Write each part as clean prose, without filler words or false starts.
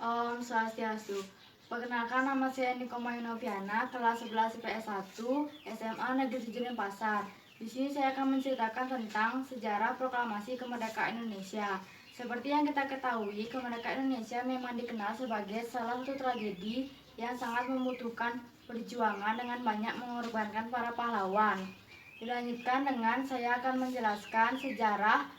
Om Swastiastu. Perkenalkan, nama saya Niko Mayunoviana, kelas 11 IPS 1, SMA Negeri 7 Denpasar. Di sini saya akan menceritakan tentang sejarah proklamasi kemerdekaan Indonesia. Seperti yang kita ketahui, kemerdekaan Indonesia memang dikenal sebagai salah satu tragedi yang sangat membutuhkan perjuangan dengan banyak mengorbankan para pahlawan. Dilanjutkan dengan saya akan menjelaskan sejarah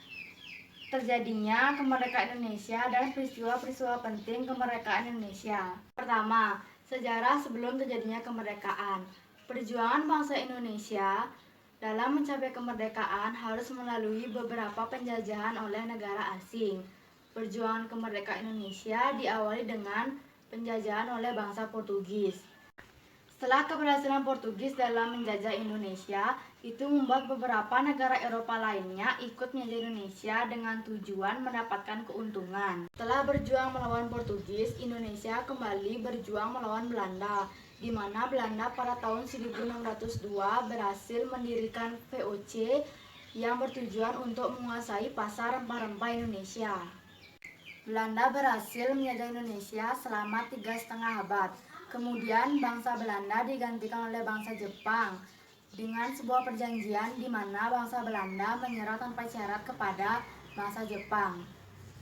terjadinya kemerdekaan Indonesia dan peristiwa-peristiwa penting kemerdekaan Indonesia. Pertama, sejarah sebelum terjadinya kemerdekaan. Perjuangan bangsa Indonesia dalam mencapai kemerdekaan harus melalui beberapa penjajahan oleh negara asing. Perjuangan kemerdekaan Indonesia diawali dengan penjajahan oleh bangsa Portugis. Setelah keberhasilan Portugis dalam menjajah Indonesia, itu membuat beberapa negara Eropa lainnya ikut menjajah Indonesia dengan tujuan mendapatkan keuntungan. Setelah berjuang melawan Portugis, Indonesia kembali berjuang melawan Belanda, di mana Belanda pada tahun 1602 berhasil mendirikan VOC yang bertujuan untuk menguasai pasar rempah-rempah Indonesia. Belanda berhasil menjajah Indonesia selama 3,5 abad. Kemudian bangsa Belanda digantikan oleh bangsa Jepang dengan sebuah perjanjian di mana bangsa Belanda menyerah tanpa syarat kepada bangsa Jepang.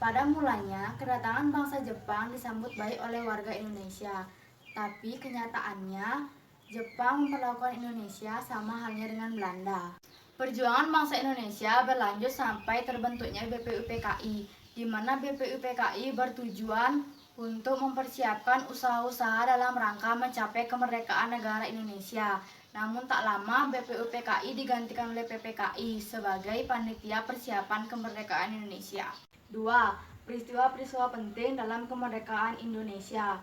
Pada mulanya, kedatangan bangsa Jepang disambut baik oleh warga Indonesia, tapi kenyataannya Jepang memperlakukan Indonesia sama halnya dengan Belanda. Perjuangan bangsa Indonesia berlanjut sampai terbentuknya BPUPKI, di mana BPUPKI bertujuan untuk mempersiapkan usaha-usaha dalam rangka mencapai kemerdekaan negara Indonesia. Namun tak lama BPUPKI digantikan oleh PPKI sebagai panitia persiapan kemerdekaan Indonesia. 2. Peristiwa-peristiwa penting dalam kemerdekaan Indonesia.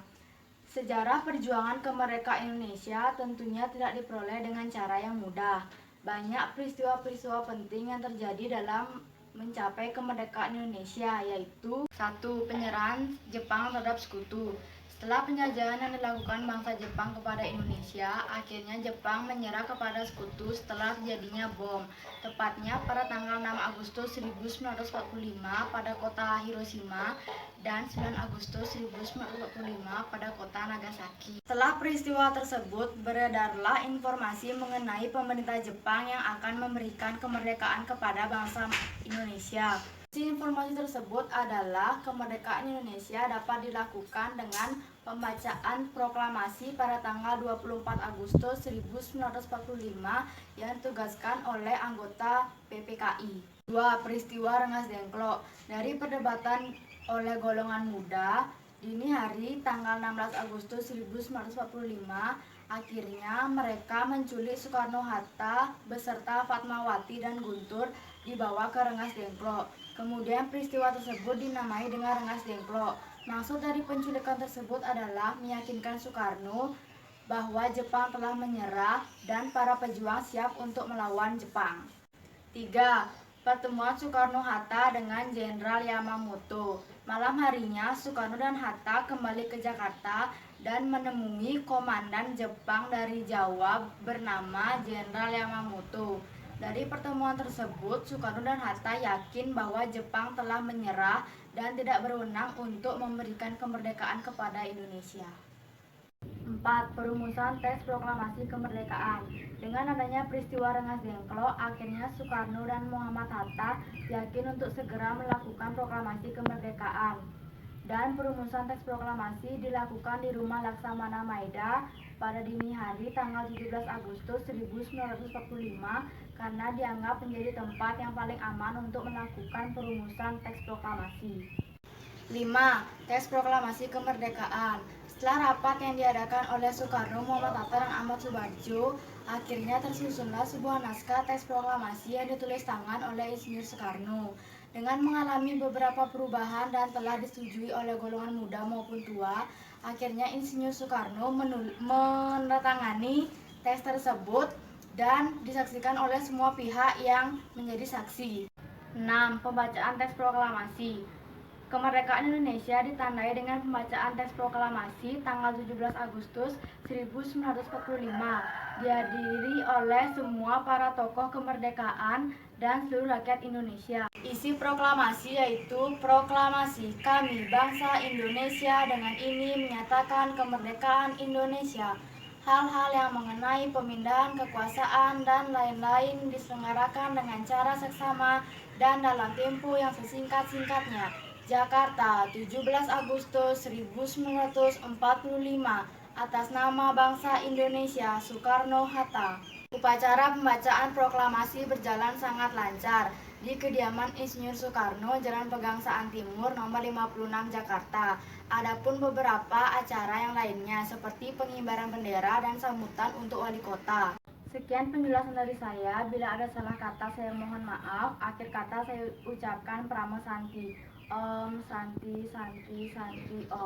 Sejarah perjuangan kemerdekaan Indonesia tentunya tidak diperoleh dengan cara yang mudah. Banyak peristiwa-peristiwa penting yang terjadi dalam mencapai kemerdekaan Indonesia, yaitu 1. Penyerahan Jepang terhadap sekutu. Setelah penjajahan yang dilakukan bangsa Jepang kepada Indonesia, akhirnya Jepang menyerah kepada sekutu setelah terjadinya bom, tepatnya pada tanggal 6 Agustus 1945 pada kota Hiroshima dan 9 Agustus 1945 pada kota Nagasaki. Setelah peristiwa tersebut, beredarlah informasi mengenai pemerintah Jepang yang akan memberikan kemerdekaan kepada bangsa Indonesia. Informasi tersebut adalah kemerdekaan Indonesia dapat dilakukan dengan pembacaan proklamasi pada tanggal 24 Agustus 1945 yang ditugaskan oleh anggota PPKI. 2. Peristiwa Rengas Dengklok. Dari perdebatan oleh golongan muda, dini hari tanggal 16 Agustus 1945, akhirnya mereka menculik Soekarno-Hatta beserta Fatmawati dan Guntur dibawa ke Rengas Dengklok. Kemudian peristiwa tersebut dinamai dengan Rengas Dengklok. Maksud dari penculikan tersebut adalah meyakinkan Soekarno bahwa Jepang telah menyerah dan para pejuang siap untuk melawan Jepang. 3. Pertemuan Soekarno-Hatta dengan Jenderal Yamamoto. Malam harinya, Soekarno dan Hatta kembali ke Jakarta dan menemui komandan Jepang dari Jawa bernama Jenderal Yamamoto. Dari pertemuan tersebut, Soekarno dan Hatta yakin bahwa Jepang telah menyerah dan tidak berwenang untuk memberikan kemerdekaan kepada Indonesia. 4. Perumusan teks proklamasi kemerdekaan. Dengan adanya peristiwa Rengas Dengklok, akhirnya Soekarno dan Muhammad Hatta yakin untuk segera melakukan proklamasi kemerdekaan. Dan perumusan teks proklamasi dilakukan di Rumah Laksamana Maeda pada dini hari tanggal 17 Agustus 1945 karena dianggap menjadi tempat yang paling aman untuk melakukan perumusan teks proklamasi. 5. Teks proklamasi kemerdekaan. Setelah rapat yang diadakan oleh Soekarno, Muhammad Hatta, dan Ahmad Subarjo, akhirnya tersusunlah sebuah naskah teks proklamasi yang ditulis tangan oleh Insinyur Soekarno. Dengan mengalami beberapa perubahan dan telah disetujui oleh golongan muda maupun tua, akhirnya Insinyur Soekarno menandatangani teks tersebut dan disaksikan oleh semua pihak yang menjadi saksi. 6. Pembacaan teks proklamasi. Kemerdekaan Indonesia ditandai dengan pembacaan teks proklamasi tanggal 17 Agustus 1945, dihadiri oleh semua para tokoh kemerdekaan dan seluruh rakyat Indonesia. Isi proklamasi yaitu, proklamasi kami bangsa Indonesia dengan ini menyatakan kemerdekaan Indonesia. Hal-hal yang mengenai pemindahan kekuasaan dan lain-lain diselenggarakan dengan cara seksama dan dalam tempo yang sesingkat-singkatnya. Jakarta, 17 Agustus 1945, atas nama bangsa Indonesia, Soekarno-Hatta. Upacara pembacaan proklamasi berjalan sangat lancar di kediaman Insinyur Soekarno, Jalan Pegangsaan Timur, nomor 56, Jakarta. Adapun beberapa acara yang lainnya seperti pengibaran bendera dan sambutan untuk wali kota. Sekian penjelasan dari saya. Bila ada salah kata saya mohon maaf. Akhir kata saya ucapkan Pramo Santi. Om Santi Santi Santi Om.